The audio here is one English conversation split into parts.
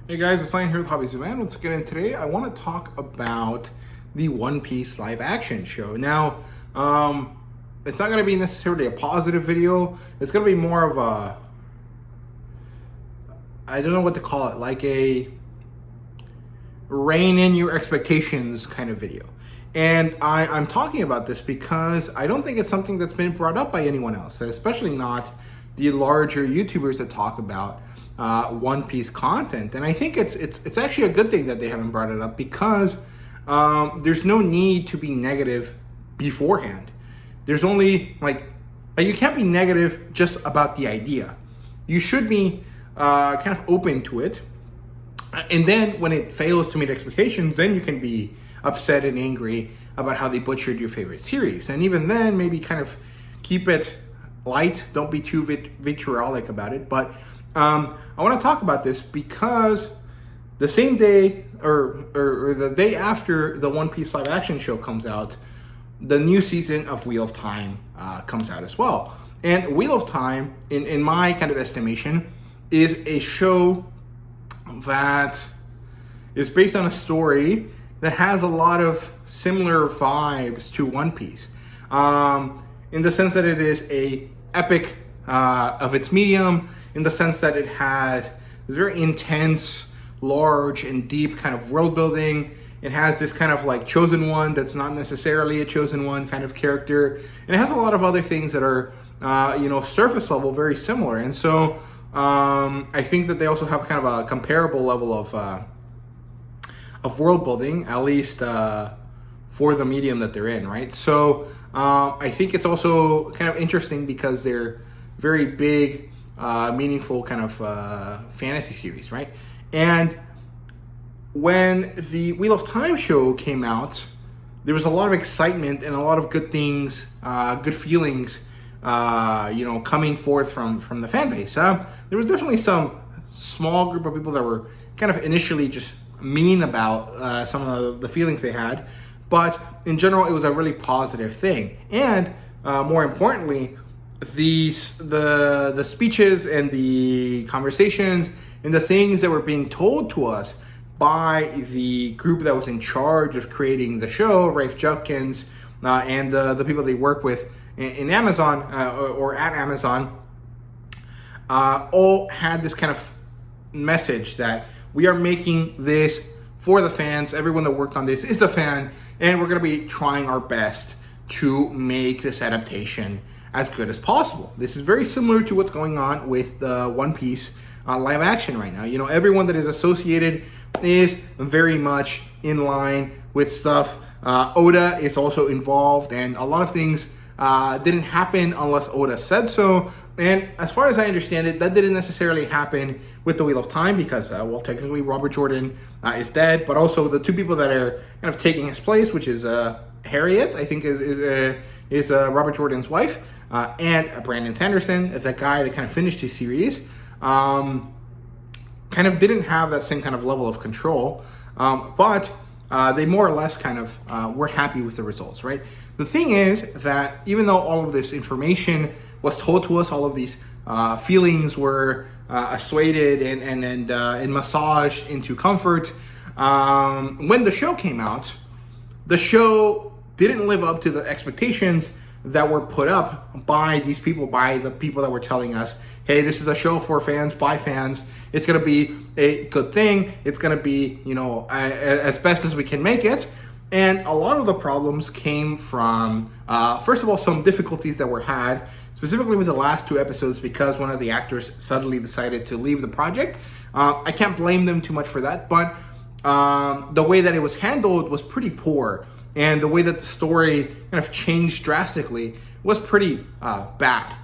Hey guys, it's Ryan here with HobbiesofaMan. Once again, and today I want to talk about the One Piece live action show. Now, it's not going to be necessarily a positive video. It's going to be more of a, I don't know what to call it, like a rein in your expectations kind of video. And I'm talking about this because I don't think it's something that's been brought up by anyone else, especially not the larger YouTubers that talk about One Piece content. And I think it's actually a good thing that they haven't brought it up because there's no need to be negative beforehand. There's only like you can't be negative just about the idea. You should be kind of open to it. And then when it fails to meet expectations, then you can be upset and angry about how they butchered your favorite series. And even then, maybe kind of keep it light. Don't be too vitriolic about it. But I want to talk about this because the same day or the day after the One Piece live action show comes out, the new season of Wheel of Time comes out as well. And Wheel of Time, in my kind of estimation, is a show that is based on a story that has a lot of similar vibes to One Piece. In the sense that it is a epic of its medium, in the sense that it has this very intense, large, and deep kind of world building. It has this kind of like chosen one that's not necessarily a chosen one kind of character. And it has a lot of other things that are, surface level, very similar. And so I think that they also have kind of a comparable level of world building, at least for the medium that they're in, right? So I think it's also kind of interesting because they're very big, meaningful kind of fantasy series, right? And when the Wheel of Time show came out, there was a lot of excitement and a lot of good things, good feelings, coming forth from the fan base. There was definitely some small group of people that were kind of initially just mean about some of the feelings they had, but in general, it was a really positive thing. And more importantly, the speeches and the conversations and the things that were being told to us by the group that was in charge of creating the show, Rafe Judkins, and the people they work with in Amazon or at Amazon, all had this kind of message that we are making this for the fans. Everyone that worked on this is a fan, and we're going to be trying our best to make this adaptation as good as possible. This is very similar to what's going on with the One Piece live action right now. Everyone that is associated is very much in line with stuff. Oda is also involved, and a lot of things didn't happen unless Oda said so. And as far as I understand it, that didn't necessarily happen with the Wheel of Time because, technically Robert Jordan is dead, but also the two people that are kind of taking his place, which is Harriet, I think is Robert Jordan's wife, and Brandon Sanderson, that guy that kind of finished his series, kind of didn't have that same kind of level of control, but they more or less kind of were happy with the results, right? The thing is that even though all of this information was told to us, all of these feelings were assuaded and massaged into comfort, when the show came out, the show didn't live up to the expectations that were put up by these people, by the people that were telling us, hey, this is a show for fans, by fans. It's going to be a good thing. It's going to be, as best as we can make it. And a lot of the problems came from, first of all, some difficulties that were had, specifically with the last two episodes, because one of the actors suddenly decided to leave the project. I can't blame them too much for that, but the way that it was handled was pretty poor. And the way that the story kind of changed drastically was pretty bad.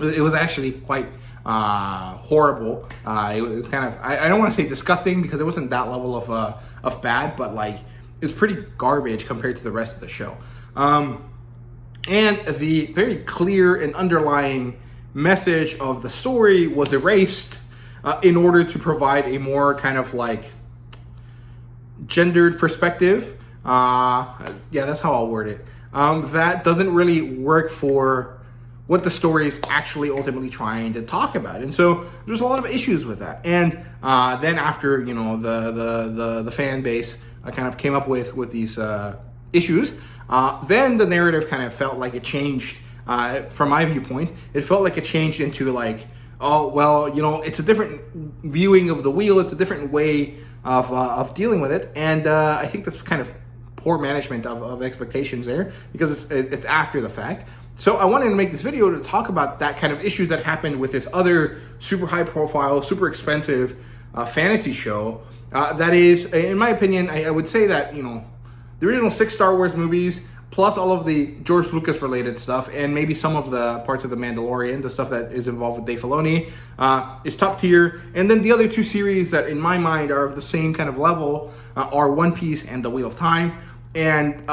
It was actually quite horrible. It was kind of, I don't want to say disgusting because it wasn't that level of bad, but like it was pretty garbage compared to the rest of the show. And the very clear and underlying message of the story was erased in order to provide a more kind of like gendered perspective. That's how I'll word it. That doesn't really work for what the story is actually ultimately trying to talk about. And so there's a lot of issues with that. And then after, you know, the fan base kind of came up with these issues, then the narrative kind of felt like it changed. From my viewpoint, it felt like it changed into like, oh, well, you know, it's a different viewing of the wheel. It's a different way of dealing with it. And I think that's kind of poor management of expectations there, because it's after the fact. So I wanted to make this video to talk about that kind of issue that happened with this other super high profile, super expensive fantasy show. That is, in my opinion, I would say that, you know, the original 6 Star Wars movies, plus all of the George Lucas related stuff, and maybe some of the parts of The Mandalorian, the stuff that is involved with Dave Filoni, is top tier. And then the other 2 series that in my mind are of the same kind of level are One Piece and The Wheel of Time. And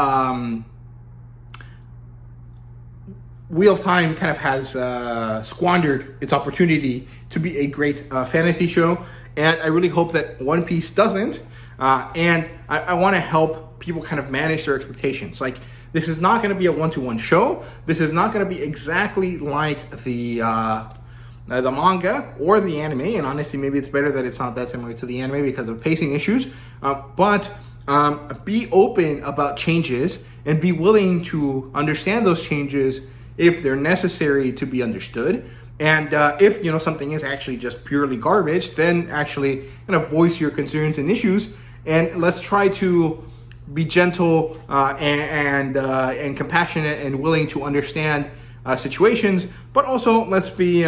Wheel of Time kind of has squandered its opportunity to be a great fantasy show, and I really hope that One Piece doesn't. And I want to help people kind of manage their expectations. Like, this is not going to be a one-to-one show. This is not going to be exactly like the manga or the anime. And honestly, maybe it's better that it's not that similar to the anime because of pacing issues. But be open about changes and be willing to understand those changes if they're necessary to be understood. And if, you know, something is actually just purely garbage, then actually kind of voice your concerns and issues. And let's try to be gentle and compassionate and willing to understand situations, but also let's be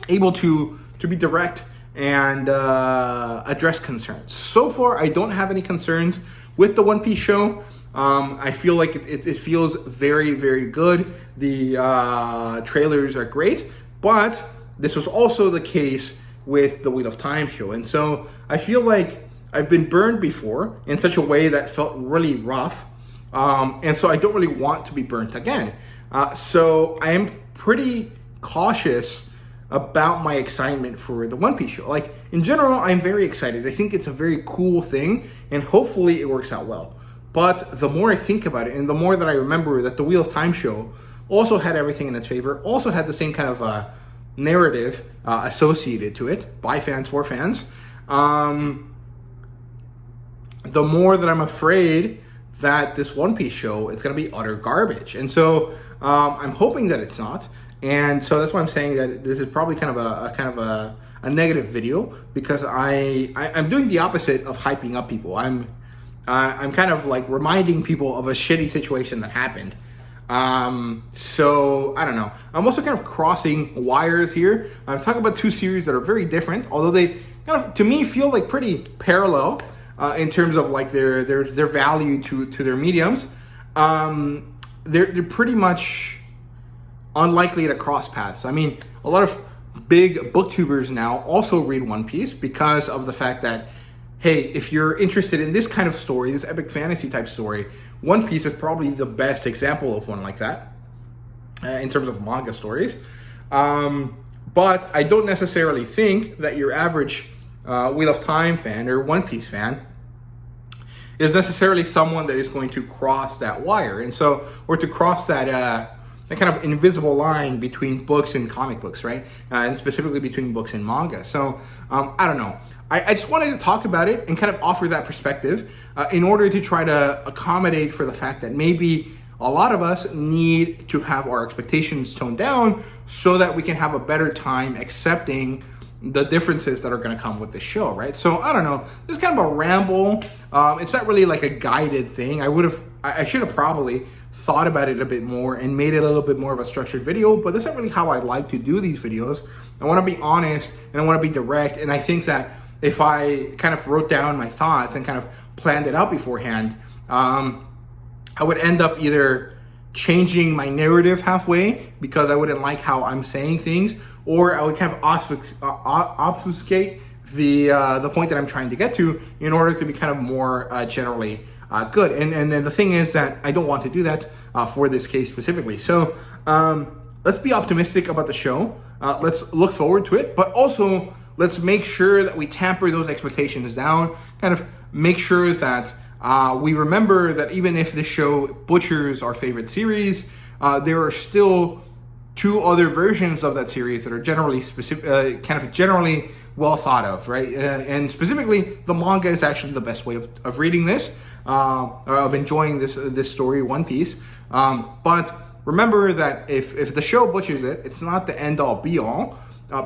able to be direct and address concerns. So far, I don't have any concerns with the One Piece show. I feel like it feels very, very good. The trailers are great, but this was also the case with the Wheel of Time show. And so I feel like I've been burned before in such a way that felt really rough. And so I don't really want to be burnt again. So I am pretty cautious about my excitement for the One Piece show. Like, in general, I'm very excited. I think it's a very cool thing, and hopefully it works out well. But the more I think about it, and the more that I remember that the Wheel of Time show also had everything in its favor, also had the same kind of narrative associated to it, by fans, for fans, the more that I'm afraid that this One Piece show is going to be utter garbage. And so I'm hoping that it's not. And so that's why I'm saying that this is probably kind of a negative video, because I'm doing the opposite of hyping up people. I'm kind of like reminding people of a shitty situation that happened. So I don't know. I'm also kind of crossing wires here. I'm talking about 2 series that are very different, although they kind of, to me, feel like pretty parallel in terms of like their value to their mediums. They're pretty much unlikely to cross paths. I mean, a lot of big booktubers now also read One Piece because of the fact that, hey, if you're interested in this kind of story, this epic fantasy type story, One Piece is probably the best example of one like that in terms of manga stories. But I don't necessarily think that your average Wheel of Time fan or One Piece fan is necessarily someone that is going to cross that wire. And so, or to cross that kind of invisible line between books and comic books, right? And specifically between books and manga. So, I don't know. I just wanted to talk about it and kind of offer that perspective in order to try to accommodate for the fact that maybe a lot of us need to have our expectations toned down so that we can have a better time accepting the differences that are going to come with the show, right? So I don't know. This is kind of a ramble. It's not really like a guided thing. I should have probably thought about it a bit more and made it a little bit more of a structured video, but that's not really how I like to do these videos. I want to be honest and I want to be direct, and I think that if I kind of wrote down my thoughts and kind of planned it out beforehand, I would end up either changing my narrative halfway because I wouldn't like how I'm saying things, or I would kind of obfuscate the point that I'm trying to get to in order to be kind of more generally good. And then the thing is that I don't want to do that for this case specifically. So let's be optimistic about the show. Let's look forward to it, but also let's make sure that we tamper those expectations down, kind of make sure that we remember that even if the show butchers our favorite series, there are still two other versions of that series that are generally specific, kind of generally well thought of, right? And specifically, the manga is actually the best way of reading this, of enjoying this story, One Piece. But remember that if the show butchers it, it's not the end all be all,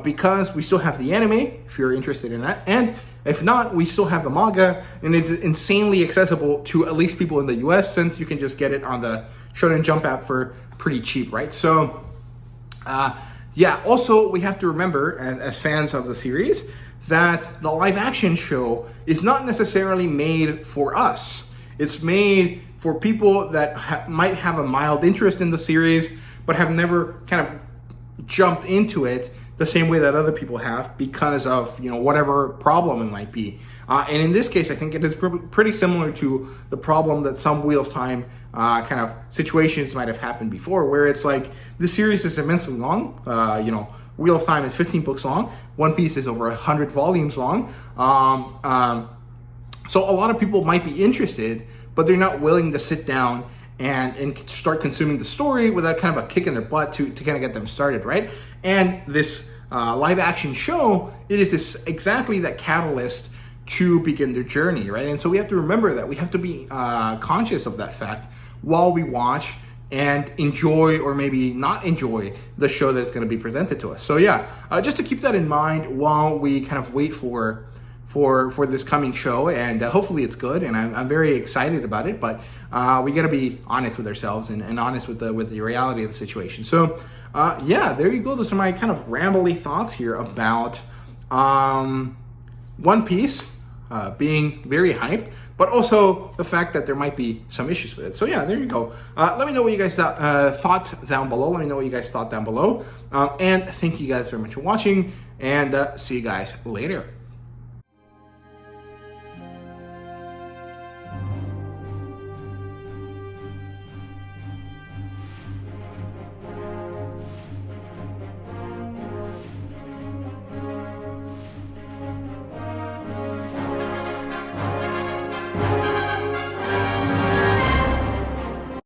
because we still have the anime, if you're interested in that, and if not, we still have the manga, and it's insanely accessible to at least people in the US, since you can just get it on the Shonen Jump app for pretty cheap, right? So, yeah, also we have to remember, as fans of the series, that the live action show is not necessarily made for us. It's made for people that might have a mild interest in the series, but have never kind of jumped into it the same way that other people have because of, whatever problem it might be. And in this case, I think it is pretty similar to the problem that some Wheel of Time kind of situations might have happened before, where it's like, the series is immensely long. Wheel of Time is 15 books long. One Piece is over 100 volumes long. So a lot of people might be interested, but they're not willing to sit down and start consuming the story without kind of a kick in their butt to kind of get them started, right? And this live action show, it is exactly that catalyst to begin their journey, right? And so we have to remember that we have to be conscious of that fact while we watch and enjoy, or maybe not enjoy, the show that's going to be presented to us. So yeah, just to keep that in mind while we kind of wait for this coming show, and hopefully it's good, and I'm very excited about it, but we got to be honest with ourselves and honest with the reality of the situation. So yeah, there you go. Those are my kind of rambly thoughts here about One Piece being very hyped, but also the fact that there might be some issues with it. So yeah, there you go. Let me know what you guys thought down below. Let me know what you guys thought down below. And thank you guys very much for watching, and see you guys later.